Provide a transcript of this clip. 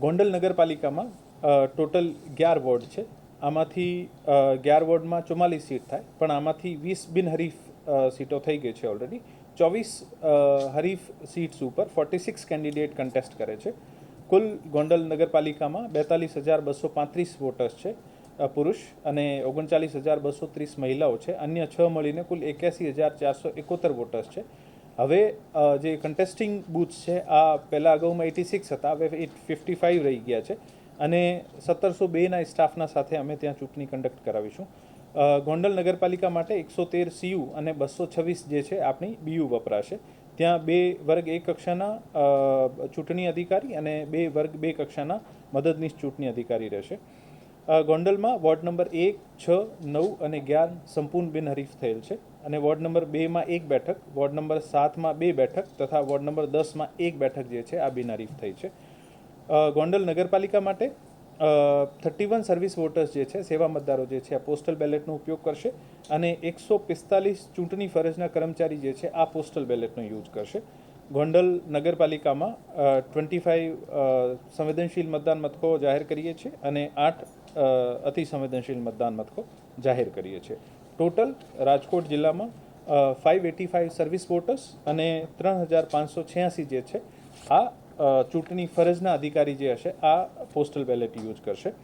ગોંડલ નગરપાલિકામાં total 11 ward છે. આમાંથી 11 વોર્ડમાં 44 સીટ થાય, પણ આમાંથી 20 બિનહરીફ સીટો થઈ ગઈ છે ઓલરેડી. 24 હરીફ સીટ્સ ઉપર 46 કેન્ડિડેટ કન્ટેસ્ટ કરે છે. કુલ ગોંડલ નગરપાલિકામાં 42,235 વોટર્સ છે પુરુષ અને 39,230 મહિલાઓ છે. અન્ય 6 મળીને કુલ 81,471 વોટર્સ છે. હવે જે કન્ટેસ્ટિંગ બૂથ્સ છે આ પહેલાં અગાઉમાં 86 હતા, હવે 55 રહી ગયા છે અને 1702ના સ્ટાફના સાથે અમે ત્યાં ચૂંટણી કન્ડક્ટ કરાવીશું. ગોંડલ નગરપાલિકા માટે 113 સીયુ અને 226 જે છે આપણી બીયુ વપરાશે. ત્યાં 2 વર્ગ 1 કક્ષાના ચૂંટણી અધિકારી અને 2 વર્ગ 2 કક્ષાના મદદનીશ ચૂંટણી અધિકારી રહેશે. ગોંડલમાં વોર્ડ નંબર 1, 6, 9 અને 11 સંપૂર્ણ બિનહરીફ થયેલ છે અને વોર્ડ નંબર 2માં 1 બેઠક, વોર્ડ નંબર 7માં 2 બેઠક તથા વોર્ડ નંબર 10માં 1 બેઠક જે છે આ બિનહરીફ થઈ છે. ગોંડલ નગરપાલિકા માટે 31 સર્વિસ વોટર્સ જે છે, સેવા મતદારો જે છે આ પોસ્ટલ બેલેટનો ઉપયોગ કરશે અને 145 ચૂંટણી ફરજના કર્મચારી જે છે આ પોસ્ટલ બેલેટનો યુઝ કરશે. ગોંડલ નગરપાલિકામાં 25 સંવેદનશીલ મતદાન મથકો જાહેર કરીએ છીએ અને 8 અતિ સંવેદનશીલ મતદાન મથકો જાહેર કરીએ છીએ. ટોટલ રાજકોટ જિલ્લામાં 585 સર્વિસ વોટર્સ અને 3,586 જે છે આ ચૂંટણી ફરજના અધિકારી જે હશે આ પોસ્ટલ બેલેટ યુઝ કરશે.